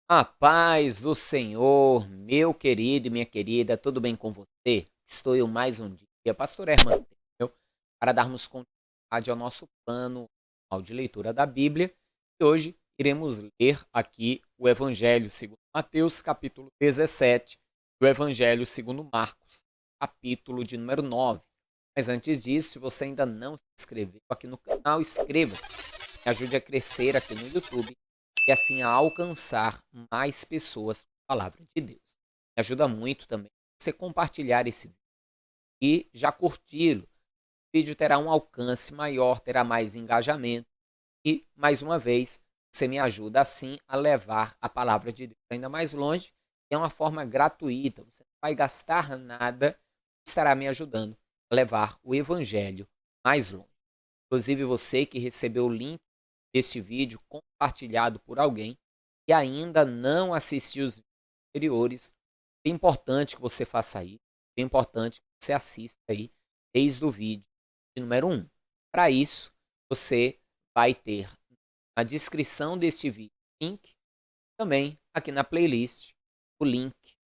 A paz do Senhor, meu querido e minha querida, tudo bem com você? Estou eu mais um dia, Pastor Herman, entendeu? Para darmos continuidade ao nosso plano de leitura da Bíblia. E hoje iremos ler aqui o Evangelho segundo Mateus, capítulo 17, e o Evangelho segundo Marcos, capítulo de número 9. Mas antes disso, se você ainda não se inscreveu aqui no canal, inscreva-se. Me ajude a crescer aqui no YouTube e assim a alcançar mais pessoas com a palavra de Deus. Me ajuda muito também você compartilhar esse vídeo e já curti-lo. O vídeo terá um alcance maior, terá mais engajamento e, mais uma vez, você me ajuda assim a levar a palavra de Deus ainda mais longe. É uma forma gratuita, você não vai gastar nada, estará me ajudando a levar o evangelho mais longe. Inclusive você que recebeu o link desse vídeo compartilhado por alguém e ainda não assistiu os vídeos anteriores, é importante que você faça isso, é importante que você assista aí desde o vídeo de número 1. Para isso, você vai ter na descrição deste vídeo o link, também aqui na playlist, o link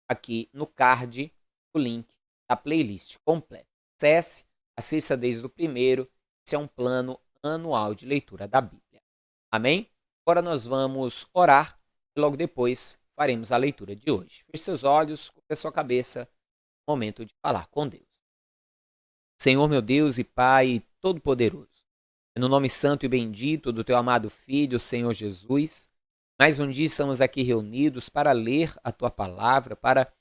aqui no card, o link da playlist completa. Acesse, assista desde o primeiro. Esse é um plano anual de leitura da Bíblia. Amém? Agora nós vamos orar e logo depois faremos a leitura de hoje. Feche seus olhos, cubra a sua cabeça, momento de falar com Deus. Senhor meu Deus e Pai Todo-Poderoso, é no nome santo e bendito do Teu amado Filho, Senhor Jesus, mais um dia estamos aqui reunidos para ler a Tua Palavra, para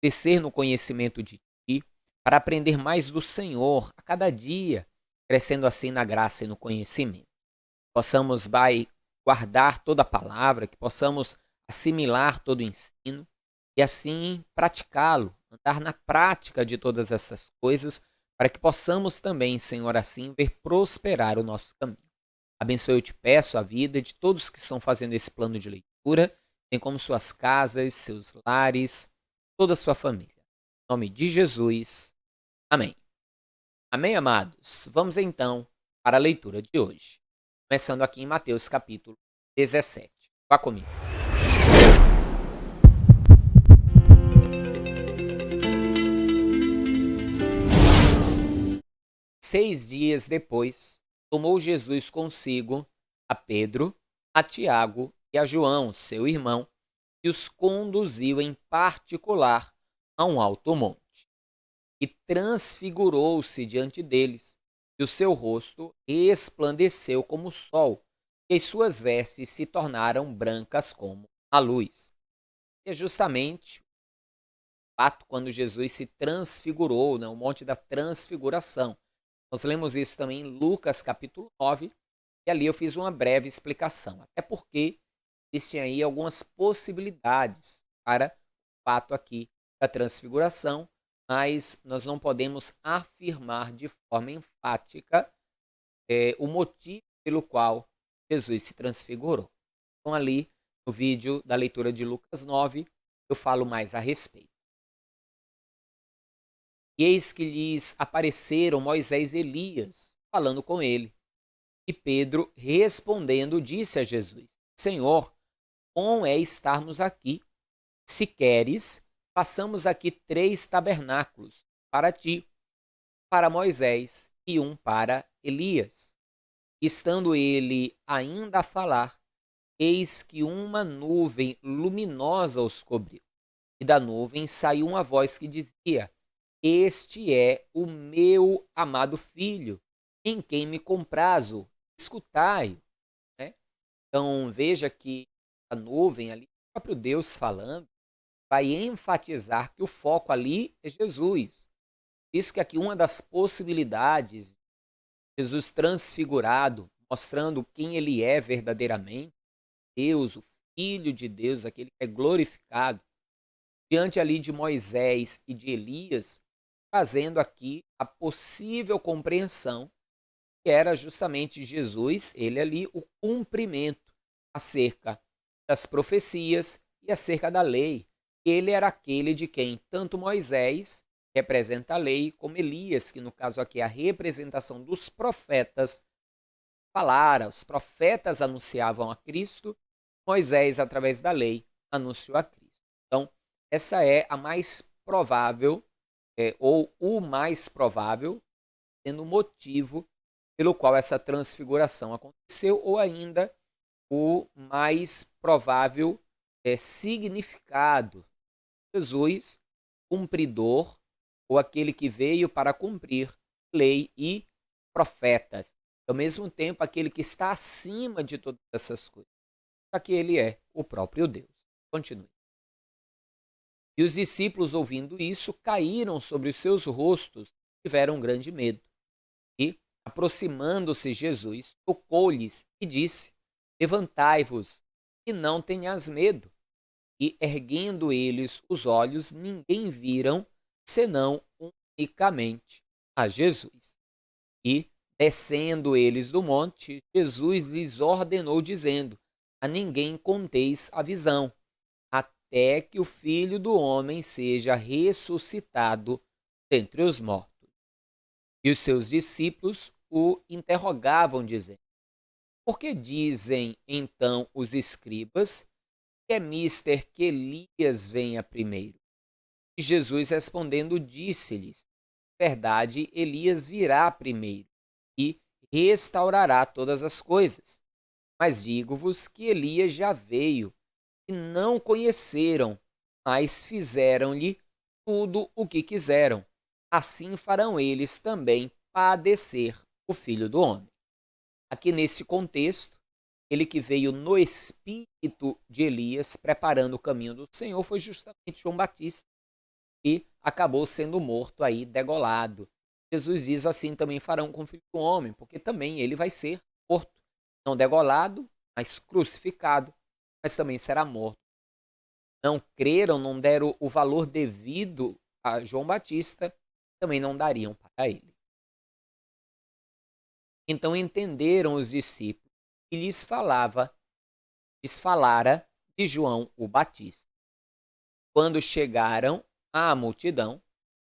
crescer no conhecimento de Ti, para aprender mais do Senhor a cada dia, crescendo assim na graça e no conhecimento. Possamos, Pai, guardar toda a palavra, que possamos assimilar todo o ensino e assim praticá-lo, andar na prática de todas essas coisas, para que possamos também, Senhor, assim ver prosperar o nosso caminho. Abençoe, eu te peço, a vida de todos que estão fazendo esse plano de leitura, bem como suas casas, seus lares, toda a sua família. Em nome de Jesus. Amém. Amém, amados? Vamos então para a leitura de hoje. Começando aqui em Mateus capítulo 17. Vá comigo. Seis dias depois, tomou Jesus consigo a Pedro, a Tiago e a João, seu irmão, e os conduziu em particular a um alto monte. E transfigurou-se diante deles, e o seu rosto resplandeceu como o sol, e as suas vestes se tornaram brancas como a luz. E é justamente o fato quando Jesus se transfigurou, né, o monte da transfiguração. Nós lemos isso também em Lucas capítulo 9, e ali eu fiz uma breve explicação, até porque existem aí algumas possibilidades para o fato aqui da transfiguração, mas nós não podemos afirmar de forma enfática o motivo pelo qual Jesus se transfigurou. Então, ali no vídeo da leitura de Lucas 9, eu falo mais a respeito. E eis que lhes apareceram Moisés e Elias, falando com ele. E Pedro, respondendo, disse a Jesus: Senhor, bom é estarmos aqui. Se queres, façamos aqui 3 tabernáculos para ti, para Moisés e um para Elias. Estando ele ainda a falar, eis que uma nuvem luminosa os cobriu. E da nuvem saiu uma voz que dizia: Este é o meu amado filho, em quem me comprazo, escutai-o. Né? Então veja que a nuvem ali, o próprio Deus falando, vai enfatizar que o foco ali é Jesus. Isso que aqui uma das possibilidades, Jesus transfigurado, mostrando quem ele é verdadeiramente, Deus, o Filho de Deus, aquele que é glorificado, diante ali de Moisés e de Elias, fazendo aqui a possível compreensão que era justamente Jesus, ele ali, o cumprimento acerca das profecias e acerca da lei. Ele era aquele de quem tanto Moisés representa a lei, como Elias, que no caso aqui é a representação dos profetas, falara. Os profetas anunciavam a Cristo, Moisés, através da lei, anunciou a Cristo. Então, essa é a mais provável, ou o mais provável, sendo o motivo pelo qual essa transfiguração aconteceu, ou ainda o mais provável significado. Jesus, cumpridor, ou aquele que veio para cumprir lei e profetas. Ao mesmo tempo, aquele que está acima de todas essas coisas, já que ele é o próprio Deus. Continue. E os discípulos, ouvindo isso, caíram sobre os seus rostos, tiveram grande medo. E, aproximando-se Jesus, tocou-lhes e disse: Levantai-vos e não tenhas medo. E, erguendo eles os olhos, ninguém viram, senão unicamente a Jesus. E, descendo eles do monte, Jesus lhes ordenou, dizendo: A ninguém conteis a visão, até que o Filho do Homem seja ressuscitado dentre os mortos. E os seus discípulos o interrogavam, dizendo: Por que dizem então os escribas que é mister que Elias venha primeiro? E Jesus respondendo disse-lhes: Verdade, Elias virá primeiro e restaurará todas as coisas. Mas digo-vos que Elias já veio e não conheceram, mas fizeram-lhe tudo o que quiseram. Assim farão eles também padecer o Filho do Homem. Aqui nesse contexto, ele que veio no espírito de Elias, preparando o caminho do Senhor, foi justamente João Batista, e acabou sendo morto aí, degolado. Jesus diz: assim também farão com o Filho do Homem, porque também ele vai ser morto, não degolado, mas crucificado, mas também será morto. Não creram, não deram o valor devido a João Batista, também não dariam para ele. Então entenderam os discípulos que lhes falara de João o Batista. Quando chegaram à multidão,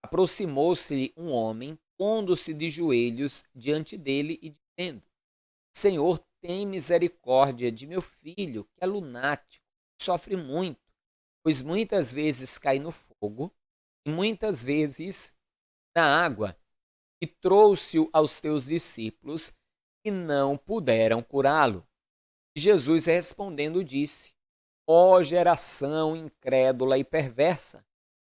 aproximou-se um homem, pondo-se de joelhos diante dele e dizendo: Senhor, tem misericórdia de meu filho, que é lunático, sofre muito, pois muitas vezes cai no fogo e muitas vezes na água. E trouxe-o aos teus discípulos e não puderam curá-lo. Jesus respondendo disse: Ó geração incrédula e perversa,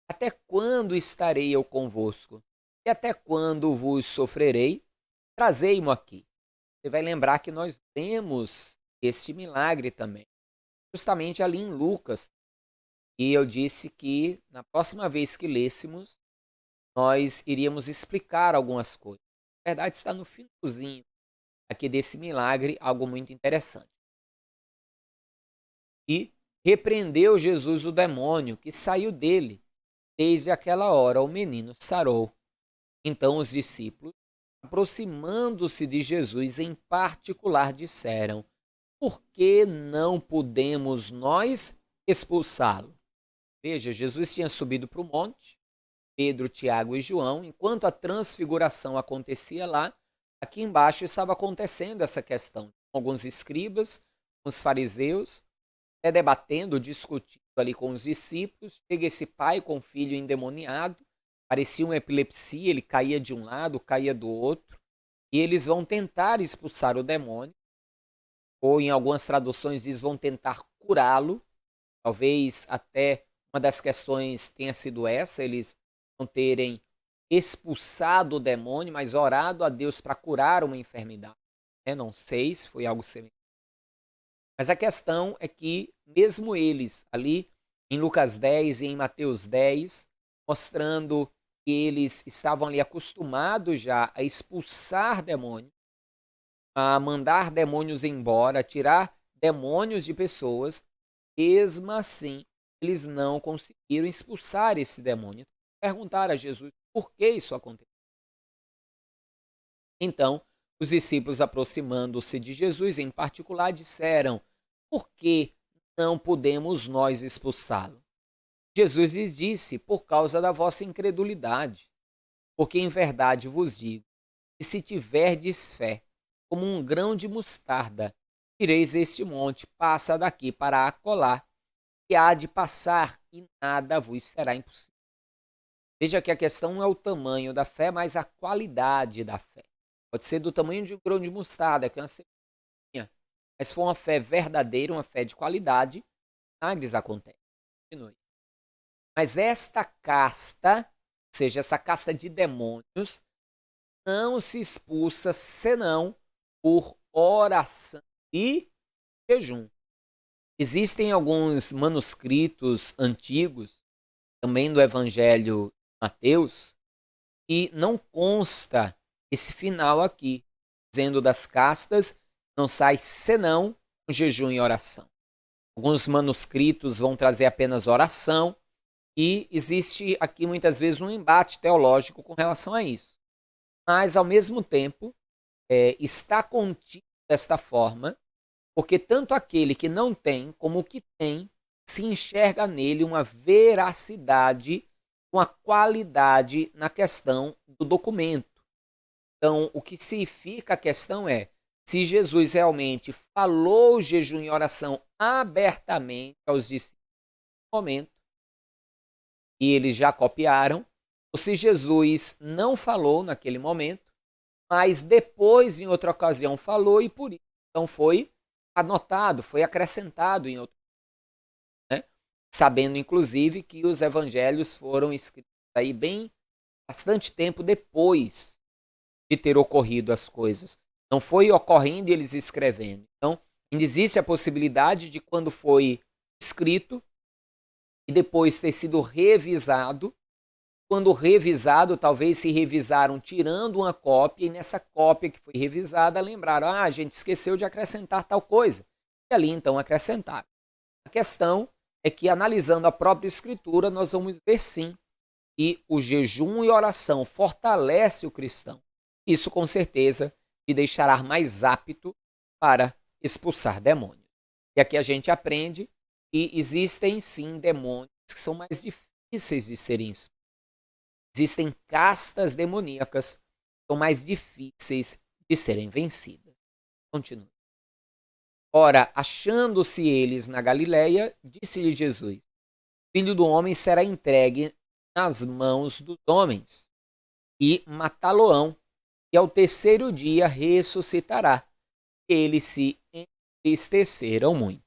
até quando estarei eu convosco? E até quando vos sofrerei? Trazei-mo aqui. Você vai lembrar que nós lemos este milagre também, justamente ali em Lucas. E eu disse que na próxima vez que lêssemos, nós iríamos explicar algumas coisas. Na verdade, está no finalzinho aqui desse milagre, algo muito interessante. E repreendeu Jesus o demônio que saiu dele. Desde aquela hora o menino sarou. Então os discípulos, aproximando-se de Jesus em particular, disseram: Por que não podemos nós expulsá-lo? Veja, Jesus tinha subido para o monte, Pedro, Tiago e João, enquanto a transfiguração acontecia lá, aqui embaixo estava acontecendo essa questão. Alguns escribas, os fariseus, até debatendo, discutindo ali com os discípulos. Chega esse pai com o filho endemoniado, parecia uma epilepsia, ele caía de um lado, caía do outro, e eles vão tentar expulsar o demônio, ou em algumas traduções diz vão tentar curá-lo. Talvez até uma das questões tenha sido essa, eles não terem expulsado o demônio, mas orado a Deus para curar uma enfermidade. Não sei se foi algo semelhante. Mas a questão é que, mesmo eles, ali em Lucas 10 e em Mateus 10, mostrando que eles estavam ali acostumados já a expulsar demônios, a mandar demônios embora, a tirar demônios de pessoas, mesmo assim, eles não conseguiram expulsar esse demônio. Perguntaram a Jesus por que isso aconteceu. Então, os discípulos, aproximando-se de Jesus em particular, disseram: Por que não podemos nós expulsá-lo? Jesus lhes disse: Por causa da vossa incredulidade. Porque em verdade vos digo que se tiverdes fé, como um grão de mostarda, direis este monte: Passa daqui para acolá, que há de passar, e nada vos será impossível. Veja que a questão não é o tamanho da fé, mas a qualidade da fé. Pode ser do tamanho de um grão de mostarda, que é uma sementinha, mas se for uma fé verdadeira, uma fé de qualidade, milagres acontecem. Continue. Mas esta casta, ou seja, essa casta de demônios, não se expulsa senão por oração e jejum. Existem alguns manuscritos antigos, também do Evangelho de Mateus, e não consta esse final aqui, dizendo das castas, não sai senão com jejum e oração. Alguns manuscritos vão trazer apenas oração, e existe aqui muitas vezes um embate teológico com relação a isso. Mas, ao mesmo tempo, está contido desta forma, porque tanto aquele que não tem como o que tem se enxerga nele uma veracidade, uma qualidade na questão do documento. Então, o que significa a questão é, se Jesus realmente falou jejum e oração abertamente aos discípulos no momento, e eles já copiaram, ou se Jesus não falou naquele momento, mas depois, em outra ocasião, falou e por isso então foi anotado, foi acrescentado em outro, né? Sabendo, inclusive, que os evangelhos foram escritos aí bastante tempo depois de ter ocorrido as coisas. Não foi ocorrendo e eles escrevendo. Então, ainda existe a possibilidade de quando foi escrito e depois ter sido revisado. Quando revisado, talvez se revisaram tirando uma cópia, e nessa cópia que foi revisada, lembraram, a gente esqueceu de acrescentar tal coisa. E ali, então, acrescentaram. A questão é que, analisando a própria Escritura, nós vamos ver, sim, que o jejum e oração fortalece o cristão. Isso, com certeza, lhe deixará mais apto para expulsar demônios. E aqui a gente aprende que existem, sim, demônios que são mais difíceis de serem expulsos. Existem castas demoníacas que são mais difíceis de serem vencidas. Continua. Ora, achando-se eles na Galileia, disse-lhe Jesus, Filho do homem será entregue nas mãos dos homens, e matá-lo-ão, e ao terceiro dia ressuscitará. Eles se entristeceram muito.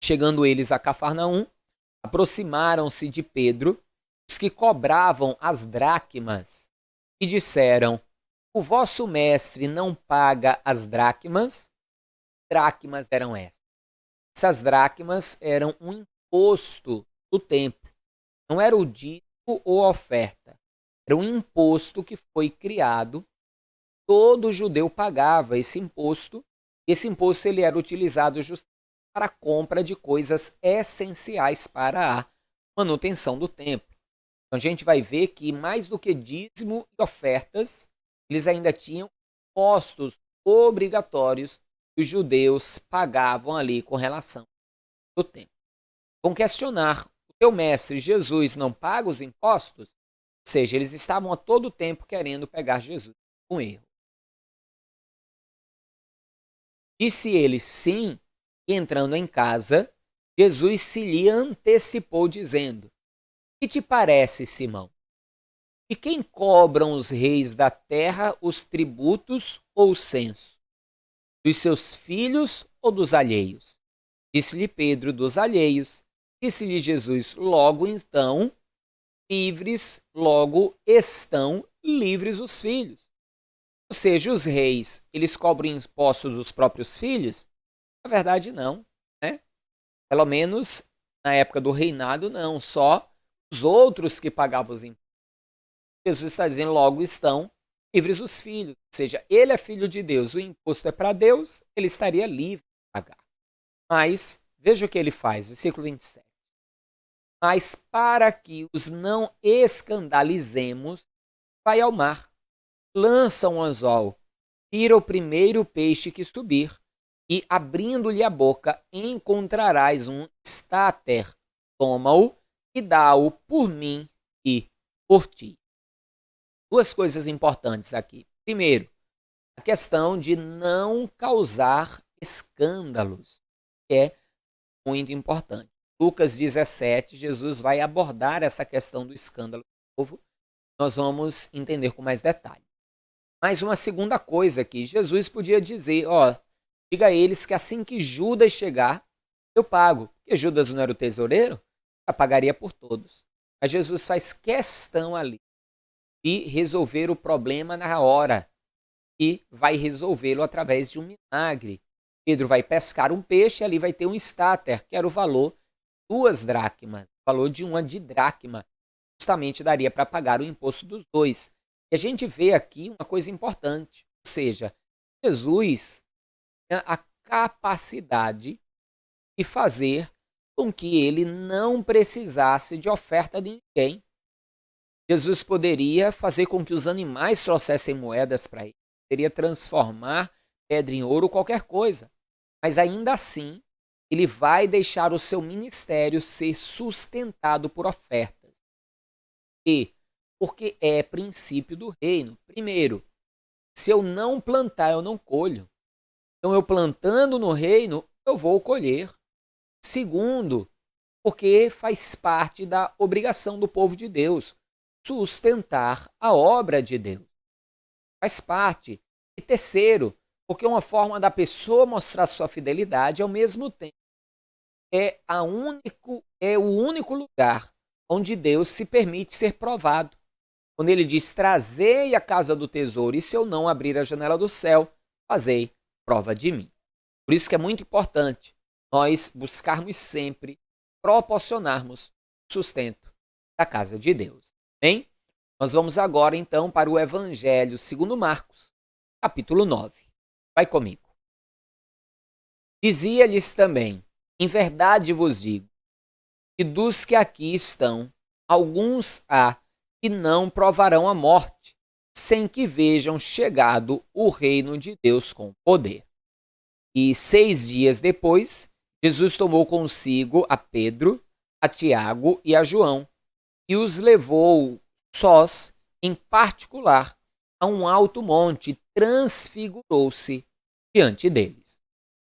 Chegando eles a Cafarnaum, aproximaram-se de Pedro os que cobravam as dracmas e disseram, o vosso mestre não paga as dracmas? Dracmas eram essas. Essas dracmas eram um imposto do templo. Não era o dízimo ou a oferta. Era um imposto que foi criado. Todo judeu pagava esse imposto. Esse imposto ele era utilizado justamente para a compra de coisas essenciais para a manutenção do templo. Então a gente vai ver que mais do que dízimo e ofertas, eles ainda tinham impostos obrigatórios que os judeus pagavam ali com relação ao templo. Vão questionar, o teu mestre Jesus não paga os impostos? Ou seja, eles estavam a todo tempo querendo pegar Jesus com erro. Disse ele, sim, e entrando em casa, Jesus se lhe antecipou dizendo, que te parece, Simão? De quem cobram os reis da terra os tributos ou o censo? Dos seus filhos ou dos alheios? Disse-lhe Pedro, dos alheios. Disse-lhe Jesus, logo estão livres os filhos. Ou seja, os reis, eles cobram impostos dos próprios filhos? Na verdade, não, né? Pelo menos na época do reinado, não. Só os outros que pagavam os impostos. Jesus está dizendo, logo estão livres os filhos. Ou seja, ele é filho de Deus, o imposto é para Deus, ele estaria livre de pagar. Mas, veja o que ele faz, versículo 27. Mas para que os não escandalizemos, vai ao mar, lança um anzol, tira o primeiro peixe que subir, e abrindo-lhe a boca, encontrarás um estáter, toma-o e dá-o por mim e por ti. Duas coisas importantes aqui. Primeiro, a questão de não causar escândalos, que é muito importante. Lucas 17, Jesus vai abordar essa questão do escândalo do povo. Nós vamos entender com mais detalhe. Mas uma segunda coisa aqui, Jesus podia dizer, diga a eles que assim que Judas chegar, eu pago. Porque Judas não era o tesoureiro, eu pagaria por todos. Mas Jesus faz questão ali de resolver o problema na hora e vai resolvê-lo através de um milagre. Pedro vai pescar um peixe, ali vai ter um estáter, que era o valor de 2 dracmas, o valor de uma didracma, justamente daria para pagar o imposto dos 2. E a gente vê aqui uma coisa importante, ou seja, Jesus tinha a capacidade de fazer com que ele não precisasse de oferta de ninguém. Jesus poderia fazer com que os animais trouxessem moedas para ele, poderia transformar pedra em ouro, qualquer coisa. Mas ainda assim, ele vai deixar o seu ministério ser sustentado por ofertas. E porque é princípio do reino. Primeiro, se eu não plantar, eu não colho. Então, eu plantando no reino, eu vou colher. Segundo, porque faz parte da obrigação do povo de Deus sustentar a obra de Deus. Faz parte. E terceiro, porque uma forma da pessoa mostrar sua fidelidade, ao mesmo tempo, é o único lugar onde Deus se permite ser provado. Quando ele diz, trazei a casa do tesouro, e se eu não abrir a janela do céu, fazei prova de mim. Por isso que é muito importante nós buscarmos sempre proporcionarmos sustento da casa de Deus. Bem, nós vamos agora então para o Evangelho segundo Marcos, capítulo 9. Vai comigo. Dizia-lhes também, em verdade vos digo, que dos que aqui estão, alguns há que não provarão a morte, sem que vejam chegado o reino de Deus com poder. E 6 dias depois, Jesus tomou consigo a Pedro, a Tiago e a João, e os levou sós, em particular, a um alto monte, e transfigurou-se diante deles.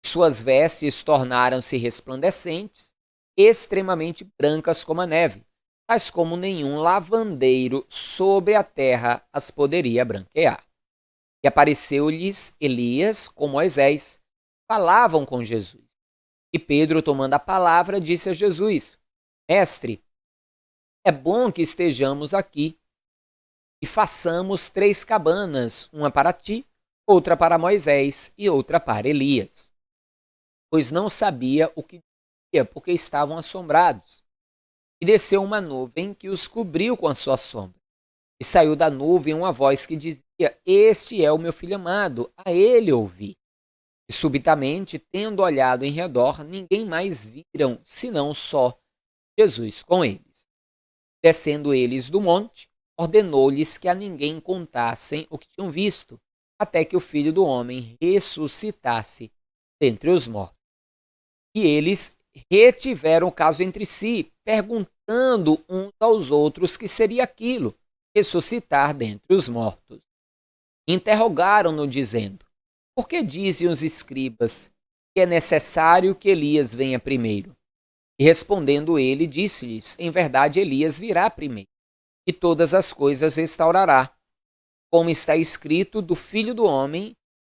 Suas vestes tornaram-se resplandecentes, extremamente brancas como a neve, tais como nenhum lavandeiro sobre a terra as poderia branquear. E apareceu-lhes Elias com Moisés, falavam com Jesus. E Pedro, tomando a palavra, disse a Jesus, Mestre, é bom que estejamos aqui e façamos 3 cabanas, uma para ti, outra para Moisés e outra para Elias. Pois não sabia o que dizia, porque estavam assombrados. E desceu uma nuvem que os cobriu com a sua sombra. E saiu da nuvem uma voz que dizia, Este é o meu filho amado, a ele ouvi. E subitamente, tendo olhado em redor, ninguém mais viram, senão só Jesus com eles. Descendo eles do monte, ordenou-lhes que a ninguém contassem o que tinham visto, até que o Filho do Homem ressuscitasse dentre os mortos. E eles retiveram o caso entre si, perguntando uns aos outros que seria aquilo, ressuscitar dentre os mortos. Interrogaram-no, dizendo, por que dizem os escribas que é necessário que Elias venha primeiro? E respondendo ele, disse-lhes, em verdade Elias virá primeiro, e todas as coisas restaurará, como está escrito do Filho do Homem,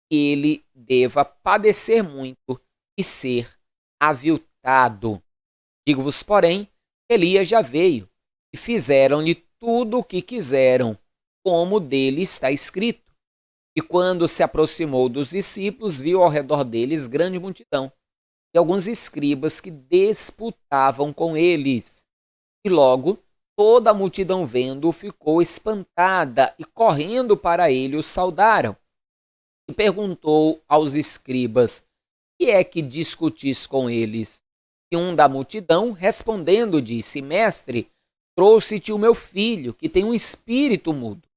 que ele deva padecer muito e ser aviltado. Digo-vos, porém, Elias já veio, e fizeram-lhe tudo o que quiseram, como dele está escrito. E quando se aproximou dos discípulos, viu ao redor deles grande multidão, e alguns escribas que disputavam com eles. E logo, toda a multidão vendo-o ficou espantada, e correndo para ele o saudaram. E perguntou aos escribas, que é que discutis com eles? E um da multidão, respondendo, disse, Mestre, trouxe-te o meu filho, que tem um espírito mudo.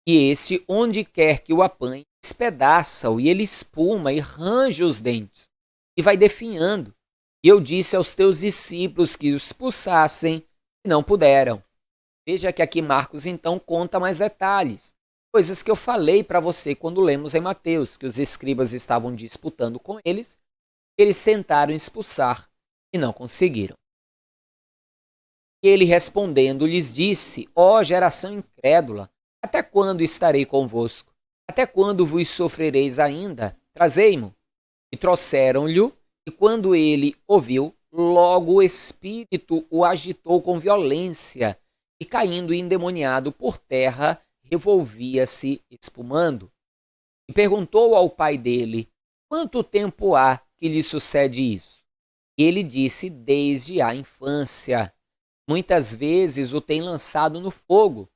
E este, onde quer que o apanhe, despedaça-o, e ele espuma e range os dentes, e vai definhando. E eu disse aos teus discípulos que o expulsassem, e não puderam. Veja que aqui Marcos, então, conta mais detalhes. Coisas que eu falei para você quando lemos em Mateus, que os escribas estavam disputando com eles, eles tentaram expulsar e não conseguiram. E ele respondendo lhes disse: Ó geração incrédula, até quando estarei convosco? Até quando vos sofrereis ainda? Trazei-mo. E trouxeram-lhe, e quando ele ouviu, logo o espírito o agitou com violência, e caindo endemoniado por terra, revolvia-se espumando. E perguntou ao pai dele: Quanto tempo há que lhe sucede isso? E ele disse: Desde a infância. Muitas vezes o tem lançado no fogo,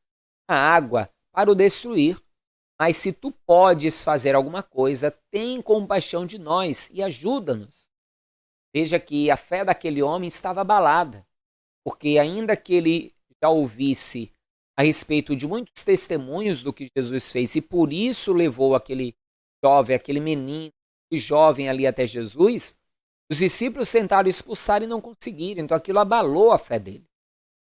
na água, para o destruir. Mas se tu podes fazer alguma coisa, tem compaixão de nós e ajuda-nos. Veja que a fé daquele homem estava abalada, porque ainda que ele já ouvisse a respeito de muitos testemunhos do que Jesus fez e por isso levou aquele jovem, aquele menino e jovem ali até Jesus, os discípulos tentaram expulsar e não conseguiram, então aquilo abalou a fé dele.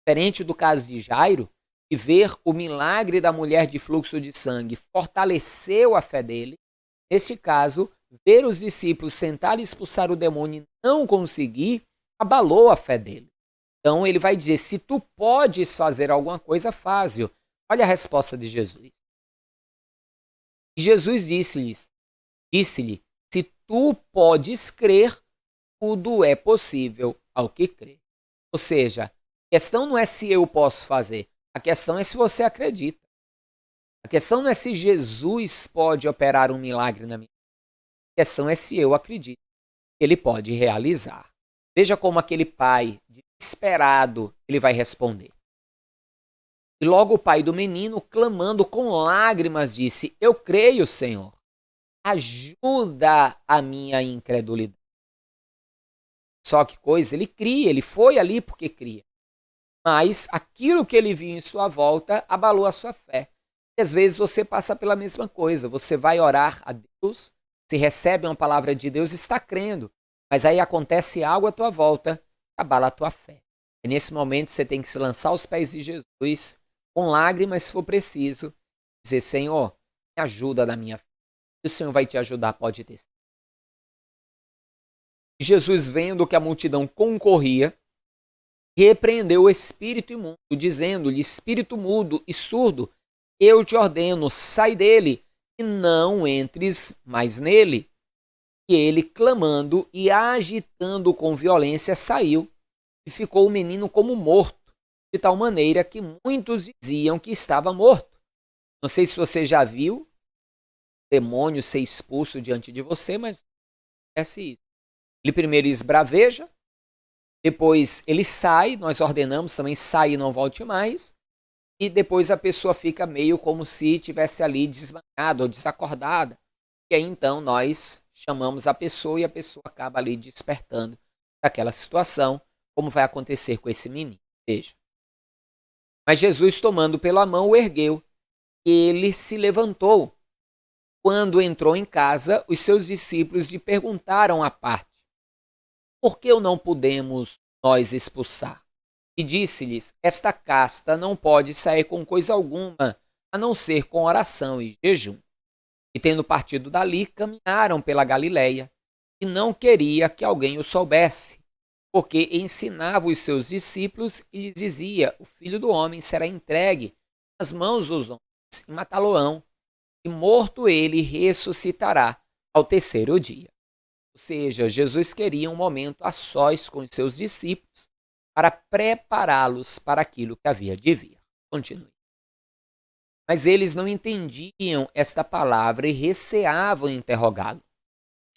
Diferente do caso de Jairo, e ver o milagre da mulher de fluxo de sangue fortaleceu a fé dele. Neste caso, ver os discípulos tentarem expulsar o demônio e não conseguir, abalou a fé dele. Então ele vai dizer: se tu podes fazer alguma coisa, faz-o. Olha a resposta de Jesus. E Jesus disse-lhe: se tu podes crer, tudo é possível ao que crê. Ou seja, a questão não é se eu posso fazer, a questão é se você acredita. A questão não é se Jesus pode operar um milagre na minha vida. A questão é se eu acredito que ele pode realizar. Veja como aquele pai, desesperado, ele vai responder. E logo o pai do menino, clamando com lágrimas, disse: Eu creio, Senhor. Ajuda a minha incredulidade. Só que coisa, ele cria, ele foi ali porque cria. Mas aquilo que ele viu em sua volta abalou a sua fé. E às vezes você passa pela mesma coisa. Você vai orar a Deus, se recebe uma palavra de Deus, está crendo. Mas aí acontece algo à tua volta, abala a tua fé. E nesse momento você tem que se lançar aos pés de Jesus, com lágrimas se for preciso, dizer: Senhor, me ajuda na minha fé. E o Senhor vai te ajudar, pode ter. Jesus, vendo que a multidão concorria, repreendeu o espírito imundo, dizendo-lhe: espírito mudo e surdo, eu te ordeno, sai dele e não entres mais nele. E ele, clamando e agitando com violência, saiu e ficou o menino como morto, de tal maneira que muitos diziam que estava morto. Não sei se você já viu o demônio ser expulso diante de você, mas acontece isso. Ele primeiro esbraveja, depois ele sai, nós ordenamos também, sai e não volte mais, e depois a pessoa fica meio como se estivesse ali desmaiada ou desacordada. E aí então nós chamamos a pessoa e a pessoa acaba ali despertando daquela situação, como vai acontecer com esse menino. Veja. Mas Jesus, tomando pela mão, o ergueu. Ele se levantou. Quando entrou em casa, os seus discípulos lhe perguntaram à parte: por que o não podemos nós expulsar? E disse-lhes: esta casta não pode sair com coisa alguma, a não ser com oração e jejum. E tendo partido dali, caminharam pela Galileia, e não queria que alguém o soubesse, porque ensinava os seus discípulos e lhes dizia: o Filho do Homem será entregue nas mãos dos homens, e matá-lo-ão, e morto ele ressuscitará ao terceiro dia. Ou seja, Jesus queria um momento a sós com os seus discípulos para prepará-los para aquilo que havia de vir. Continue. Mas eles não entendiam esta palavra e receavam interrogá-lo.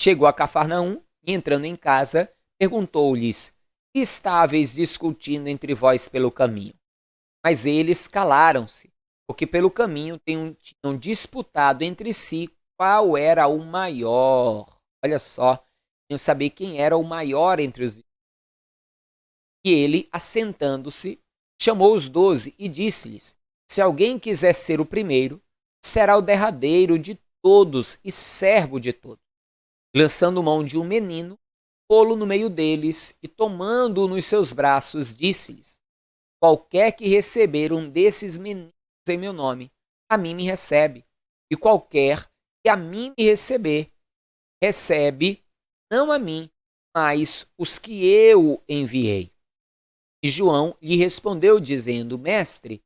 Chegou a Cafarnaum e, entrando em casa, perguntou-lhes: que estáveis discutindo entre vós pelo caminho? Mas eles calaram-se, porque pelo caminho tinham disputado entre si qual era o maior. Olha só, queriam saber quem era o maior entre os. E ele, assentando-se, chamou os 12 e disse-lhes: se alguém quiser ser o primeiro, será o derradeiro de todos e servo de todos. Lançando mão de um menino, pô-lo no meio deles e, tomando-o nos seus braços, disse-lhes: qualquer que receber um desses meninos em meu nome, a mim me recebe. E qualquer que a mim me receber, recebe não a mim, mas os que eu enviei. E João lhe respondeu, dizendo: Mestre,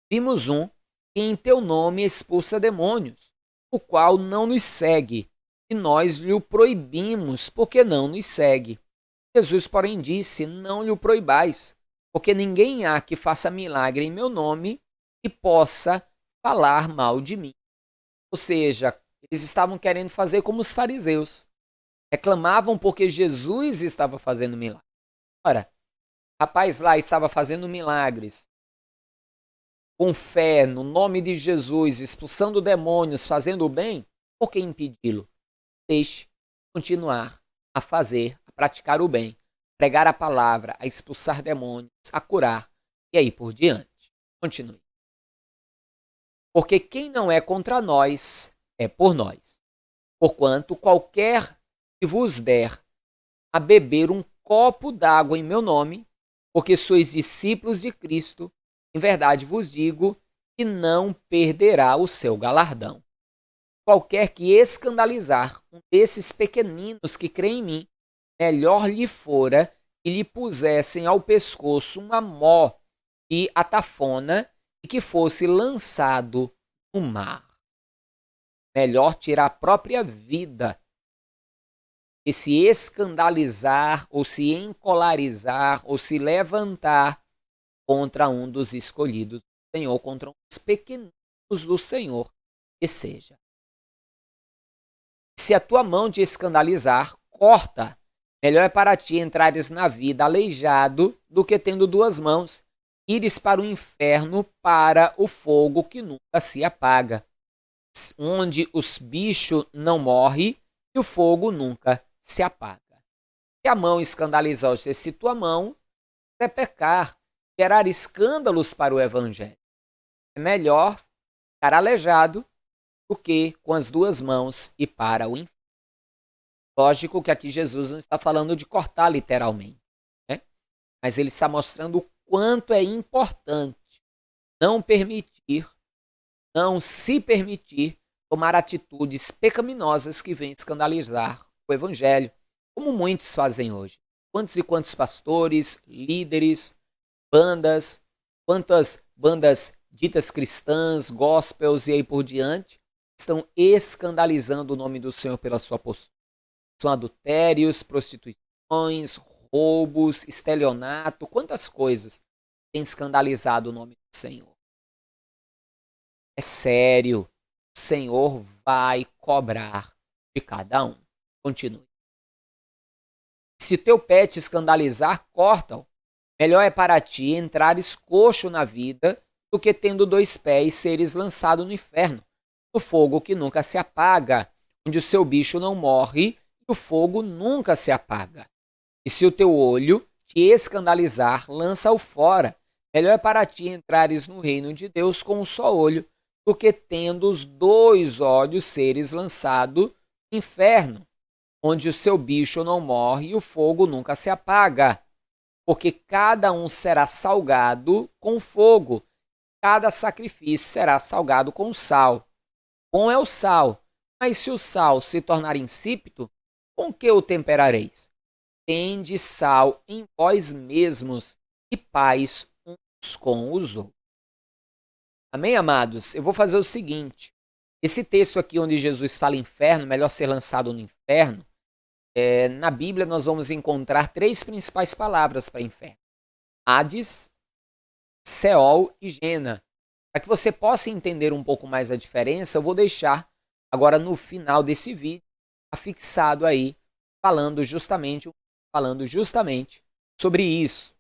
vimos um que em teu nome expulsa demônios, o qual não nos segue, e nós lhe o proibimos, porque não nos segue. Jesus, porém, disse: Não lhe o proibais, porque ninguém há que faça milagre em meu nome e possa falar mal de mim. Ou seja, eles estavam querendo fazer como os fariseus. Reclamavam porque Jesus estava fazendo milagre. Ora, o rapaz lá estava fazendo milagres com fé no nome de Jesus, expulsando demônios, fazendo o bem, por que impedi-lo? Deixe continuar a fazer, a praticar o bem, pregar a palavra, a expulsar demônios, a curar e aí por diante. Continue. Porque quem não é contra nós é por nós. Porquanto qualquer que vos der a beber um copo d'água em meu nome, porque sois discípulos de Cristo, em verdade vos digo que não perderá o seu galardão. Qualquer que escandalizar um desses pequeninos que creem em mim, melhor lhe fora que lhe pusessem ao pescoço uma mó e atafona e que fosse lançado no mar. Melhor tirar a própria vida e se escandalizar ou se encolarizar ou se levantar contra um dos escolhidos do Senhor, contra um dos pequeninos do Senhor, que seja. Se a tua mão te escandalizar, corta. Melhor é para ti entrares na vida aleijado do que tendo duas mãos, ires para o inferno, para o fogo que nunca se apaga, onde os bichos não morrem e o fogo nunca se apaga. Se a mão escandalizar-se, se tua mão é pecar, gerar escândalos para o evangelho. É melhor ficar aleijado do que com as duas mãos e para o inferno. Lógico que aqui Jesus não está falando de cortar literalmente, né? Mas ele está mostrando o quanto é importante não permitir, não se permitir tomar atitudes pecaminosas que vêm escandalizar o evangelho, como muitos fazem hoje. Quantos e quantos pastores, líderes, bandas, quantas bandas ditas cristãs, gospels e aí por diante, estão escandalizando o nome do Senhor pela sua postura. São adultérios, prostituições, roubos, estelionato, quantas coisas têm escandalizado o nome do Senhor. É sério, o Senhor vai cobrar de cada um. Continue. Se teu pé te escandalizar, corta-o. Melhor é para ti entrares coxo na vida do que tendo dois pés seres lançado no inferno, no fogo que nunca se apaga, onde o seu bicho não morre e o fogo nunca se apaga. E se o teu olho te escandalizar, lança-o fora. Melhor é para ti entrares no reino de Deus com um só olho, do que tendo os dois olhos seres lançado no inferno, onde o seu bicho não morre e o fogo nunca se apaga. Porque cada um será salgado com fogo, cada sacrifício será salgado com sal. Bom é o sal, mas se o sal se tornar insípido, com que o temperareis? Tende sal em vós mesmos e paz uns com os outros. Amém, amados? Eu vou fazer o seguinte. Esse texto aqui onde Jesus fala inferno, melhor ser lançado no inferno, na Bíblia nós vamos encontrar três principais palavras para inferno. Hades, Seol e Gena. Para que você possa entender um pouco mais a diferença, eu vou deixar agora no final desse vídeo afixado aí, falando justamente sobre isso,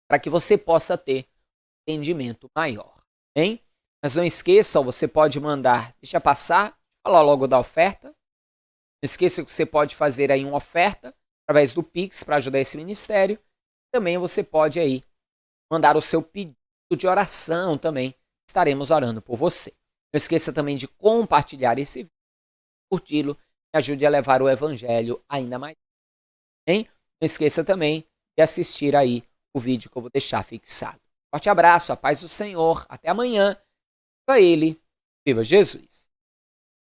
para que você possa ter um entendimento maior. Hein? Mas não esqueça, você pode mandar, deixa passar, falar logo da oferta. Não esqueça que você pode fazer aí uma oferta através do Pix para ajudar esse ministério. Também você pode aí mandar o seu pedido de oração também. Estaremos orando por você. Não esqueça também de compartilhar esse vídeo, curti-lo e ajude a levar o evangelho ainda mais. Hein? Não esqueça também de assistir aí o vídeo que eu vou deixar fixado. Forte abraço, a paz do Senhor. Até amanhã. Viva Ele, viva Jesus.